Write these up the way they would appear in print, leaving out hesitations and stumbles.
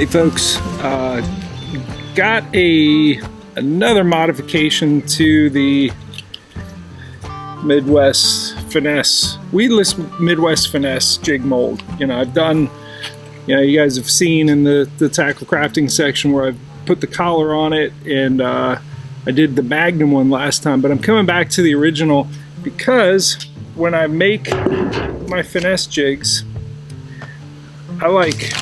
Hey folks, got another modification to the Midwest Finesse, weedless Midwest Finesse jig mold. You know, I've done, you guys have seen in the tackle crafting section where I've put the collar on it, and I did the Magnum one last time, but I'm coming back to the original because when I make my Finesse jigs, I like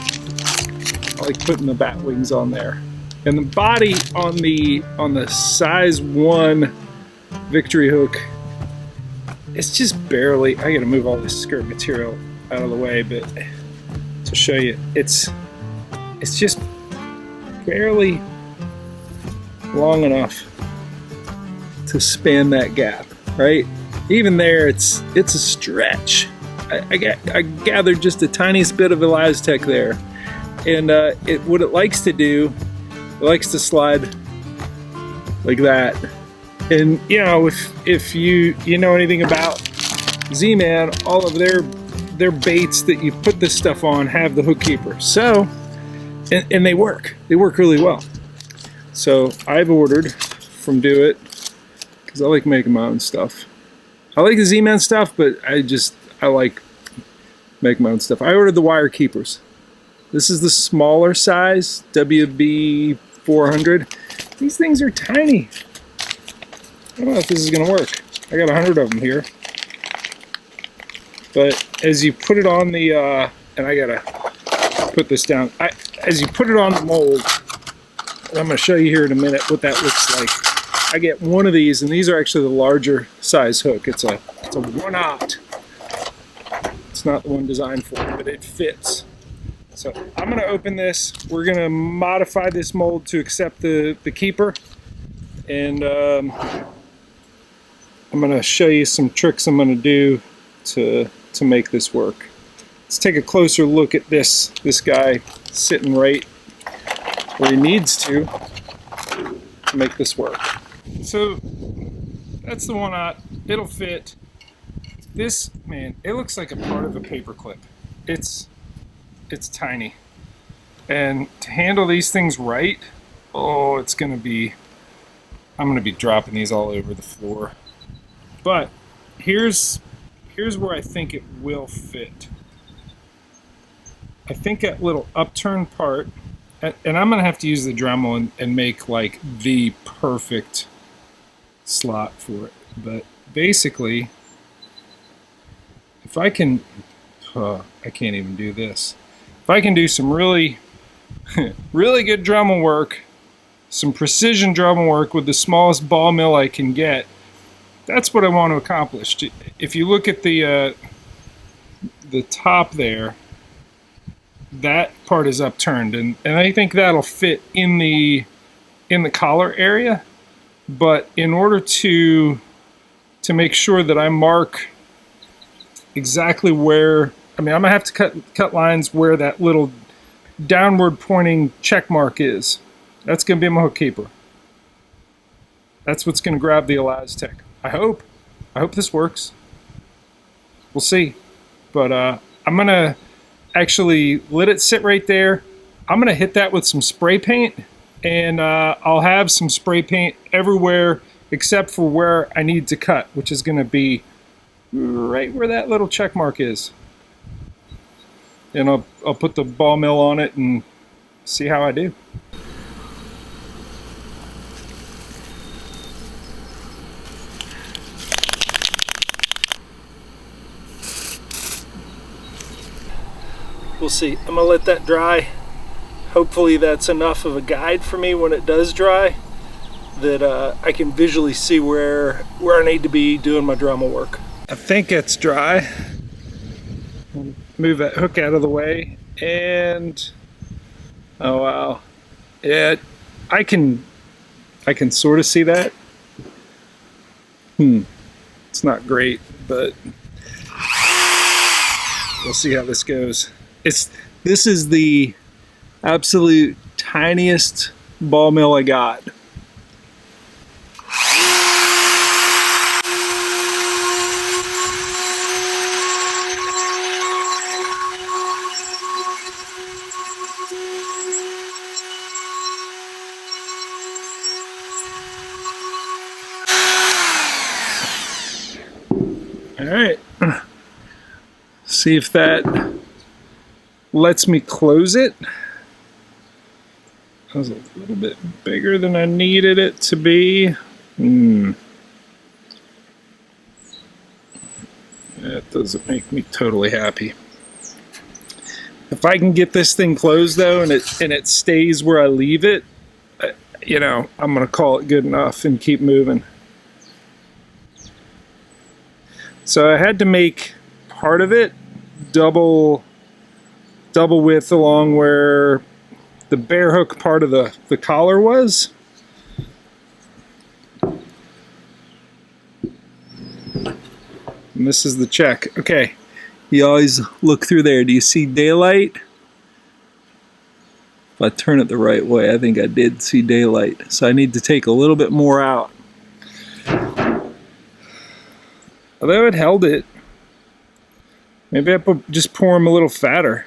putting the bat wings on there, and the body on the size 1 victory hook, it's just barely. I gotta move all this skirt material out of the way, but to show you, it's just barely long enough to span that gap, right? Even there, it's a stretch. I gathered just the tiniest bit of Elastec there. And what it likes to do, it likes to slide like that. And you know, if you know anything about Z-Man, all of their baits that you put this stuff on have the hook keeper. So, and they work really well. So I've ordered from Do It because I like making my own stuff. I like the Z-Man stuff, but I like making my own stuff. I ordered the wire keepers. This is the smaller size, WB 400. These things are tiny. I don't know if this is gonna work. I got 100 of them here. But as you put it on the, and I gotta put this down. As you put it on the mold, and I'm gonna show you here in a minute what that looks like. I get one of these, and these are actually the larger size hook. It's a 1/0. It's not the one designed for it, but it fits. So I'm going to open this. We're going to modify this mold to accept the keeper, and I'm going to show you some tricks I'm going to do to make this work. Let's take a closer look at this guy sitting right where he needs to make this work. So that's the 1/0. It'll fit. This, man, it looks like a part of a paper clip. It's tiny, and to handle these things right, oh, I'm gonna be dropping these all over the floor. But here's where I think it will fit. I think that little upturned part, and I'm gonna have to use the Dremel and make like the perfect slot for it. But basically, if I can, I can't even do this. If I can do some really good Dremel work, some precision Dremel work with the smallest ball mill I can get, that's what I want to accomplish. If you look at the top there, that part is upturned, and I think that'll fit in the collar area. But in order to make sure that I mark exactly where, I'm gonna have to cut lines where that little downward pointing check mark is. That's gonna be my hook keeper. That's what's gonna grab the Elastec. I hope this works. We'll see. But I'm gonna actually let it sit right there. I'm gonna hit that with some spray paint, and I'll have some spray paint everywhere except for where I need to cut, which is gonna be right where that little check mark is. And I'll put the ball mill on it and see how I do. We'll see. I'm gonna let that dry. Hopefully that's enough of a guide for me when it does dry, that I can visually see where I need to be doing my Dremel work. I think it's dry. Move that hook out of the way, and oh wow, yeah, I can sort of see that. It's not great, but we'll see how this goes. This is the absolute tiniest ball mill I got. All right. See if that lets me close it. That was a little bit bigger than I needed it to be. That doesn't make me totally happy. If I can get this thing closed though, and it stays where I leave it, you know, I'm gonna call it good enough and keep moving. So I had to make part of it double width along where the bear hook part of the collar was. And this is the check. Okay, you always look through there. Do you see daylight? If I turn it the right way, I think I did see daylight. So I need to take a little bit more out. Although it held it, maybe I just pour them a little fatter.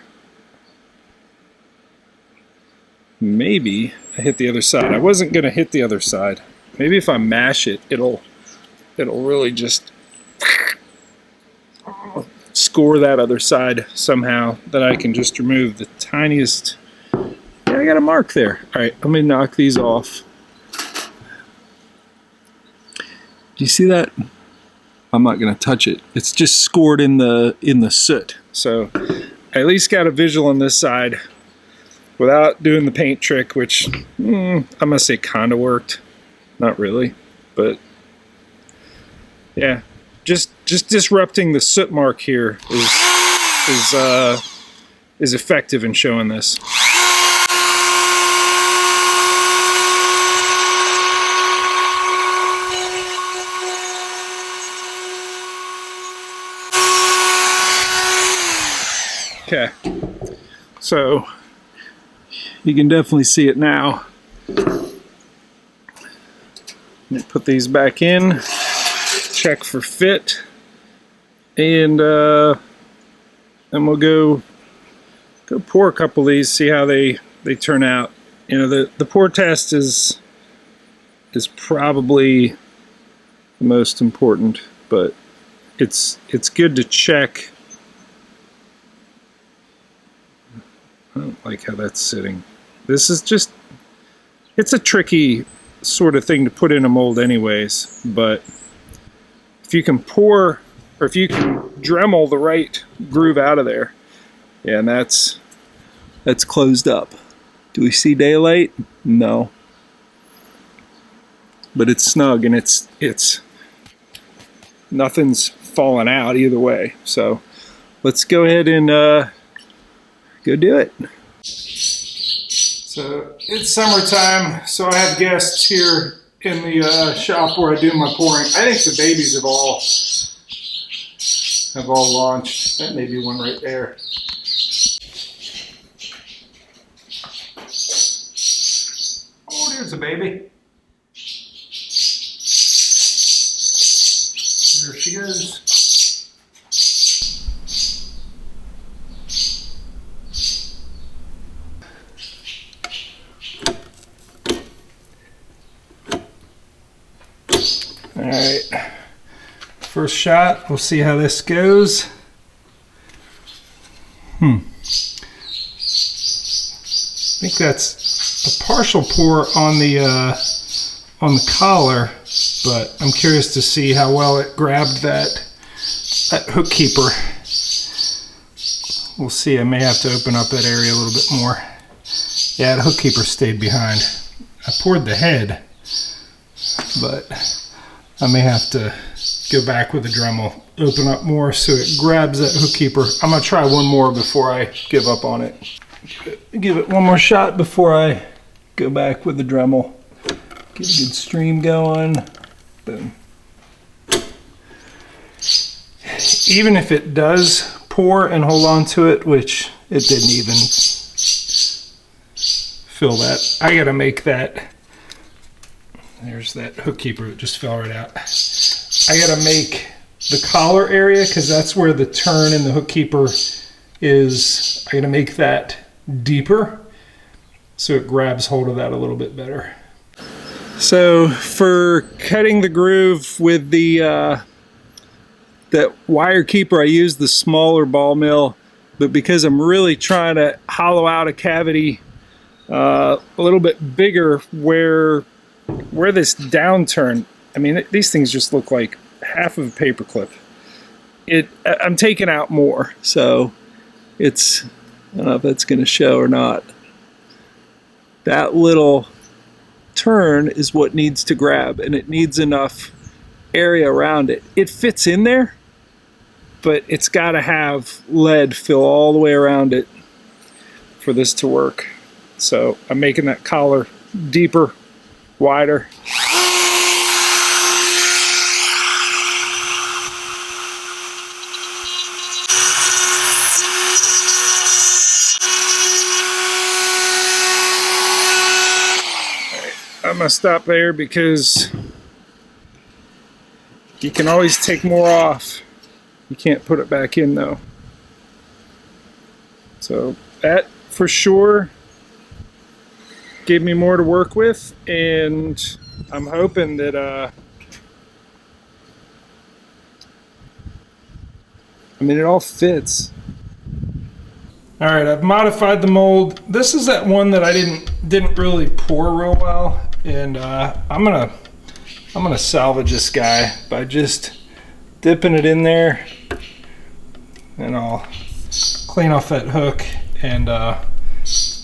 Maybe I hit the other side. I wasn't gonna hit the other side. Maybe if I mash it, it'll really just score that other side somehow, that I can just remove the tiniest. Yeah, I got a mark there. All right, let me knock these off. Do you see that? I'm not gonna touch it. It's just scored in the soot. So I at least got a visual on this side without doing the paint trick, which I'm gonna say kinda worked. Not really, but yeah. Just disrupting the soot mark here is effective in showing this. Okay, so you can definitely see it now. Let me put these back in, check for fit, and we'll go pour a couple of these, see how they turn out. You know, the pour test is probably the most important, but it's good to check. I don't like how that's sitting. This is just, it's a tricky sort of thing to put in a mold anyways, but if you can pour, or if you can Dremel the right groove out of there, yeah, and that's closed up. Do we see daylight? No. But it's snug, and it's nothing's falling out either way. So let's go ahead and go do it. So it's summertime, so I have guests here in the shop where I do my pouring. I think the babies have all launched. That may be one right there. Oh, there's a baby. There she goes. All right, first shot, we'll see how this goes. I think that's a partial pour on the collar, but I'm curious to see how well it grabbed that hook keeper. We'll see. I may have to open up that area a little bit more. Yeah, the hook keeper stayed behind. I poured the head, but I may have to go back with the Dremel, open up more so it grabs that hook keeper. I'm gonna try one more before I give up on it. Give it one more shot before I go back with the Dremel. Get a good stream going. Boom. Even if it does pour and hold on to it, which it didn't even fill that, I gotta make that. There's that hook keeper, it just fell right out. I gotta make the collar area, because that's where the turn in the hook keeper is. I gotta make that deeper so it grabs hold of that a little bit better. So for cutting the groove with the that wire keeper, I use the smaller ball mill, but because I'm really trying to hollow out a cavity a little bit bigger where this downturn, I mean, these things just look like half of a paper clip. I'm taking out more, so it's, I don't know if that's going to show or not. That little turn is what needs to grab, and it needs enough area around it. It fits in there, but it's got to have lead fill all the way around it for this to work. So I'm making that collar deeper, wider. I'm gonna stop there because you can always take more off. You can't put it back in though. So that for sure gave me more to work with, and I'm hoping that I mean, it all fits. All right, I've modified the mold. This is that one that I didn't really pour real well, and I'm gonna salvage this guy by just dipping it in there, and I'll clean off that hook and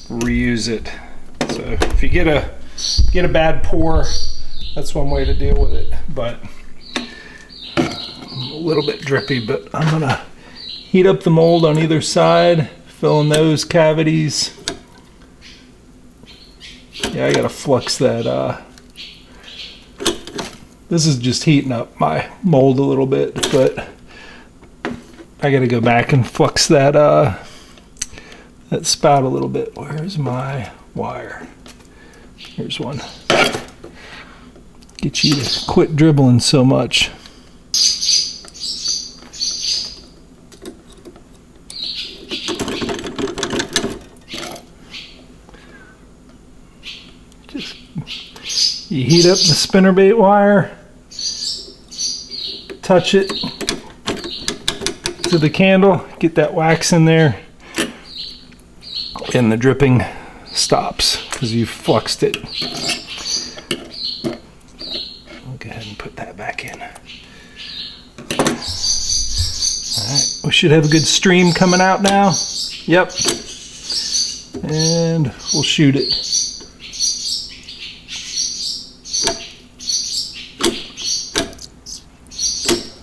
reuse it. So if you get a bad pour, that's one way to deal with it. But a little bit drippy, but I'm gonna heat up the mold on either side, fill in those cavities. Yeah, I gotta flux that. This is just heating up my mold a little bit, but I gotta go back and flux that that spout a little bit. Where's my wire? Here's one. Get you to quit dribbling so much. You heat up the spinnerbait wire, touch it to the candle, get that wax in there, and the dripping stops because you've fluxed it. I'll go ahead and put that back in. Alright, we should have a good stream coming out now. Yep. And we'll shoot it.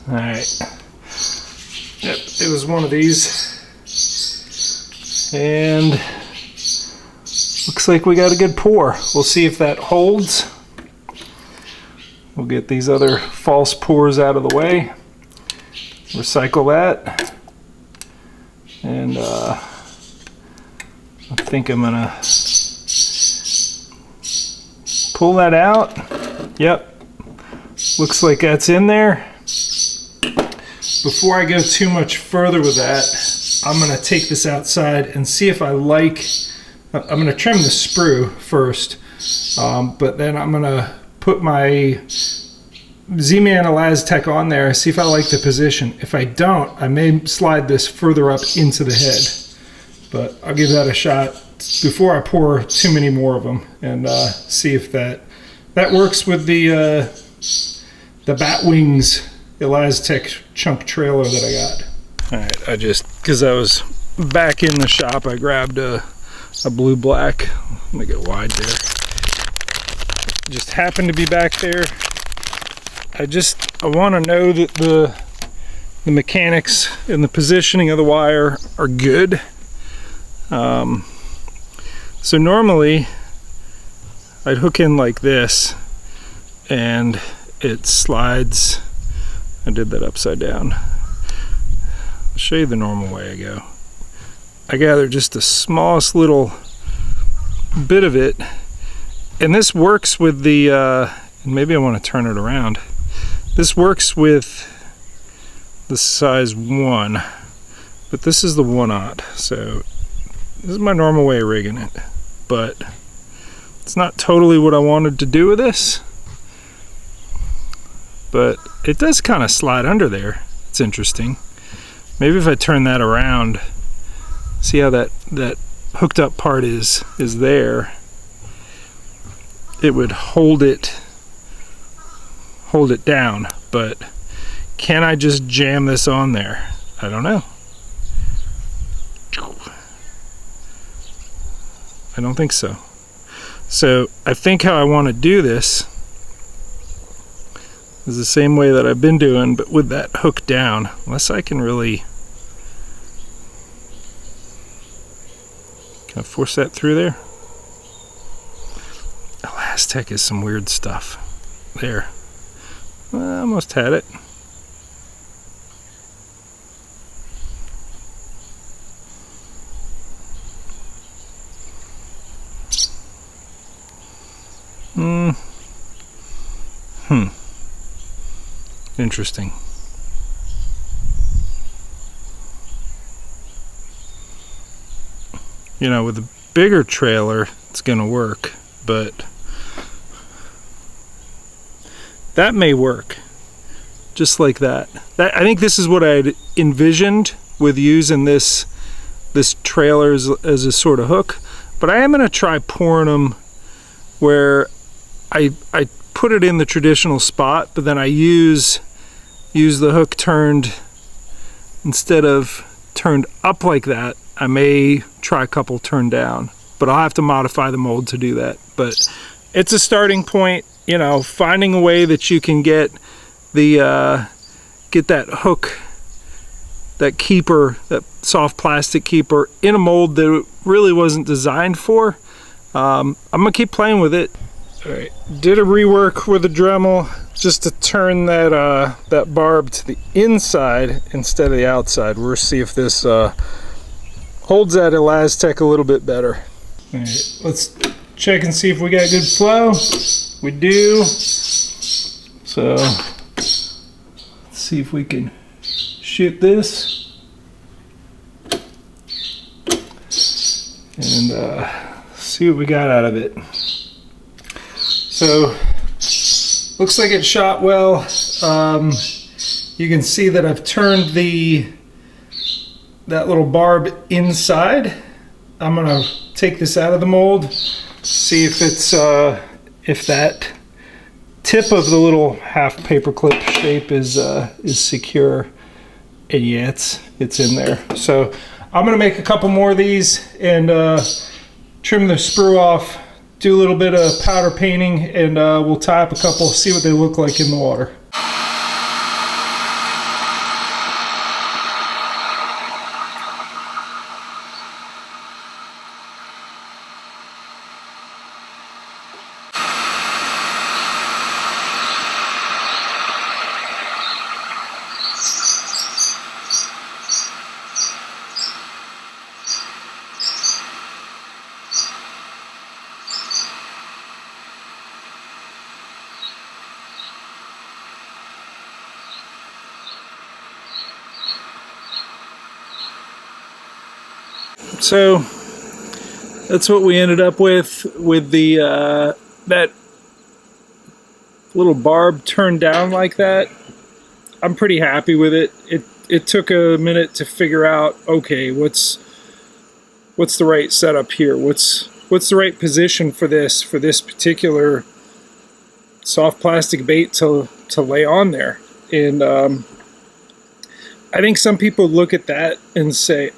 Alright. Yep, it was one of these. And looks like we got a good pour. We'll see if that holds. We'll get these other false pours out of the way. Recycle that. And I think I'm gonna pull that out. Yep. Looks like that's in there. Before I go too much further with that, I'm going to take this outside and see if I like, I'm going to trim the sprue first, but then I'm going to put my Z-Man Elastec on there, see if I like the position. If I don't, I may slide this further up into the head, but I'll give that a shot before I pour too many more of them, and see if that works with the Bat Wings Elastec chunk trailer that I got. Alright, I just, because I was back in the shop, I grabbed a blue-black. Let me get wide there. Just happened to be back there. I want to know that the mechanics and the positioning of the wire are good. So normally I'd hook in like this and it slides. I did that upside down. I'll show you the normal way I go. I gather just the smallest little bit of it, and this works with the maybe I want to turn it around. This works with the size 1, but this is the 1/0, so this is my normal way of rigging it, but it's not totally what I wanted to do with this. But it does kind of slide under there. It's interesting. Maybe if I turn that around, see how that hooked up part is there, it would hold it down. But can I just jam this on there? I don't know. I don't think so. So I think how I want to do this is the same way that I've been doing, but with that hook down, unless I can really, can I force that through there? Elastec is some weird stuff. There. I almost had it. Interesting. You know, with a bigger trailer, it's gonna work, but that may work. Just like that. I think this is what I'd envisioned with using this trailer as a sort of hook, but I am gonna try pouring them where I put it in the traditional spot, but then I use the hook turned, instead of turned up like that, I may try a couple turned down, but I'll have to modify the mold to do that. But it's a starting point, you know, finding a way that you can get the get that hook, that keeper, that soft plastic keeper in a mold that it really wasn't designed for. I'm gonna keep playing with it. All right, did a rework with a Dremel just to turn that barb to the inside instead of the outside. We'll see if this holds that Elastec a little bit better. All right, let's check and see if we got good flow. We do. So let's see if we can shoot this and see what we got out of it. So looks like it shot well. You can see that I've turned that little barb inside. I'm gonna take this out of the mold, see if it's if that tip of the little half paperclip shape is secure. And yeah, it's in there. So I'm gonna make a couple more of these and trim the sprue off, do a little bit of powder painting, and we'll tie up a couple, see what they look like in the water. So that's what we ended up with the that little barb turned down like that. I'm pretty happy with it. It took a minute to figure out, okay, what's the right setup here? What's the right position for this particular soft plastic bait to lay on there? And I think some people look at that and say,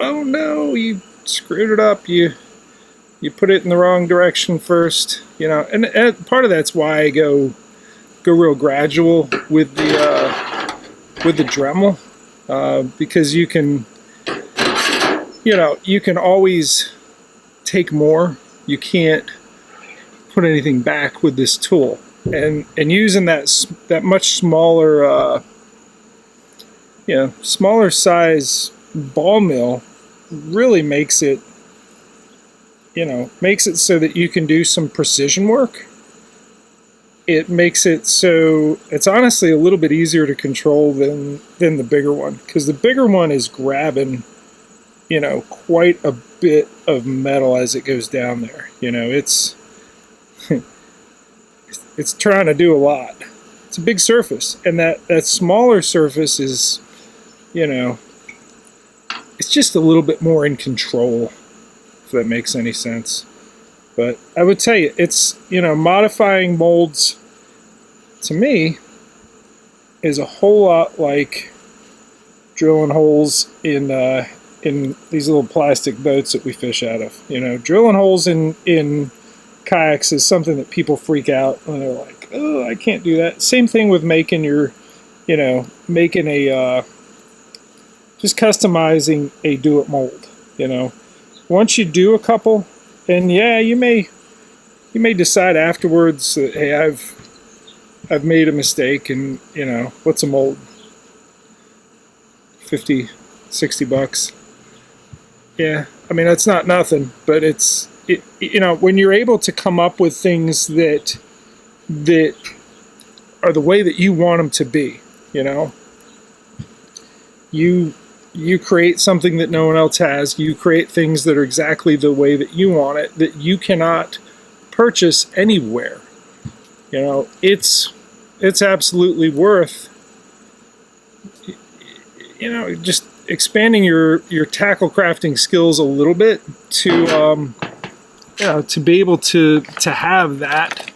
oh no, you screwed it up, you put it in the wrong direction first, you know. And part of that's why I go real gradual with the Dremel, because you can always take more. You can't put anything back with this tool, and using that much smaller smaller size ball mill really makes it so that you can do some precision work. It makes it so it's honestly a little bit easier to control than the bigger one, because the bigger one is grabbing quite a bit of metal as it goes down there. It's trying to do a lot. it's a big surface, and that smaller surface is, you know, it's just a little bit more in control, if that makes any sense. But I would tell you, it's, you know, modifying molds to me is a whole lot like drilling holes in these little plastic boats that we fish out of. You know, drilling holes in kayaks is something that people freak out when they're like, oh, I can't do that. Same thing with making your, you know, making a just customizing a do-it mold. You know, once you do a couple, and yeah, you may decide afterwards that, hey, I've made a mistake, and, you know, what's a mold? 50, 60 bucks. Yeah, I mean, that's not nothing, but you know, when you're able to come up with things that are the way that you want them to be, you know, you create something that no one else has. You create things that are exactly the way that you want it, that you cannot purchase anywhere. You know, it's absolutely worth, you know, just expanding your tackle crafting skills a little bit to you know, to be able to have that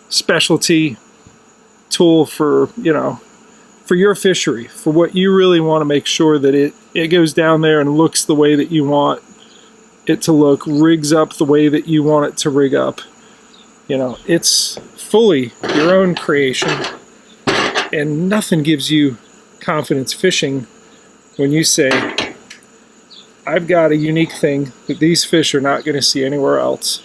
specialty tool for, you know, for your fishery, for what you really want to make sure that it goes down there and looks the way that you want it to look, rigs up the way that you want it to rig up. You know, it's fully your own creation, and nothing gives you confidence fishing when you say, I've got a unique thing that these fish are not going to see anywhere else.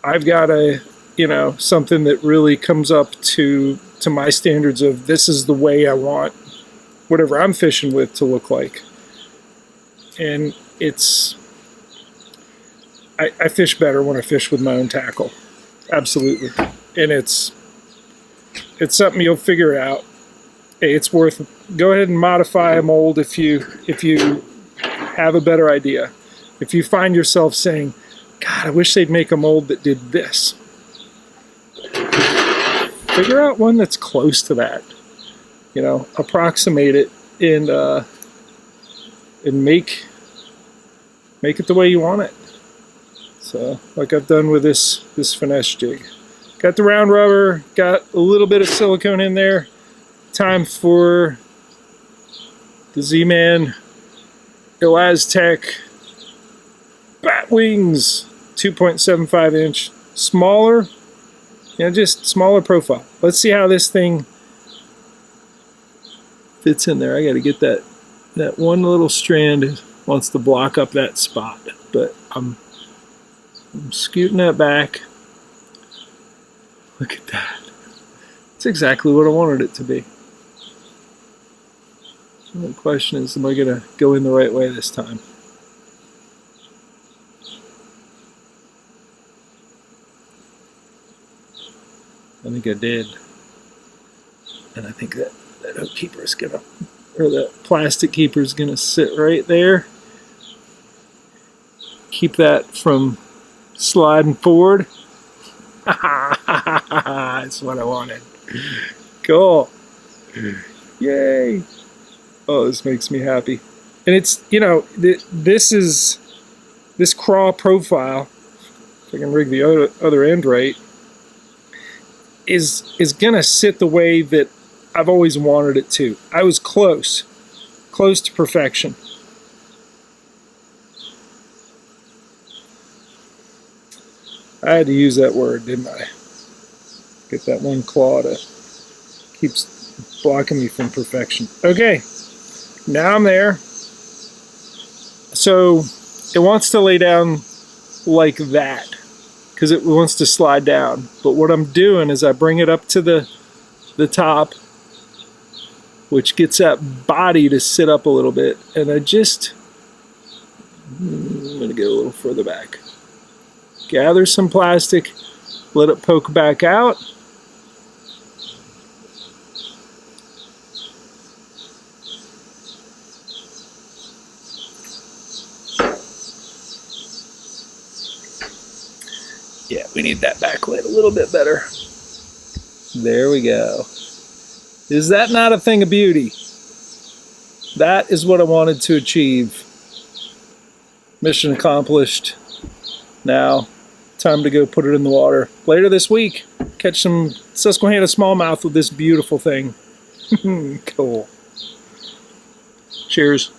I've got a, you know, something that really comes up to my standards of, this is the way I want whatever I'm fishing with to look like. And it's, I fish better when I fish with my own tackle. Absolutely. And it's something you'll figure out. Hey, it's worth, go ahead and modify a mold if you have a better idea. If you find yourself saying, God, I wish they'd make a mold that did this. Figure out one that's close to that. You know, approximate it and make it the way you want it. So, like I've done with this finesse jig. Got the round rubber, got a little bit of silicone in there. Time for the Z-Man Elaztec bat wings, 2.75 inch, smaller, you know, just smaller profile. Let's see how this thing fits in there. I got to get that one little strand wants to block up that spot, but I'm scooting that back. Look at that. It's exactly what I wanted it to be. The question is, am I going to go in the right way this time? I think I did. And I think that hook keeper is going to, or that plastic keeper is going to sit right there. Keep that from sliding forward. That's what I wanted. Cool. Yay. Oh, this makes me happy. And it's, you know, this Craw profile, if I can rig the other end right, is gonna sit the way that I've always wanted it to. I was close to perfection. I had to use that word, didn't I? Get that one claw to keeps blocking me from perfection. Okay. Now I'm there. So it wants to lay down like that because it wants to slide down. But what I'm doing is I bring it up to the top, which gets that body to sit up a little bit. And I'm going to get a little further back. Gather some plastic, let it poke back out. Yeah, we need that backlit a little bit better. There we go. Is that not a thing of beauty? That is what I wanted to achieve. Mission accomplished. Now, time to go put it in the water. Later this week, catch some Susquehanna smallmouth with this beautiful thing. Cool. Cheers.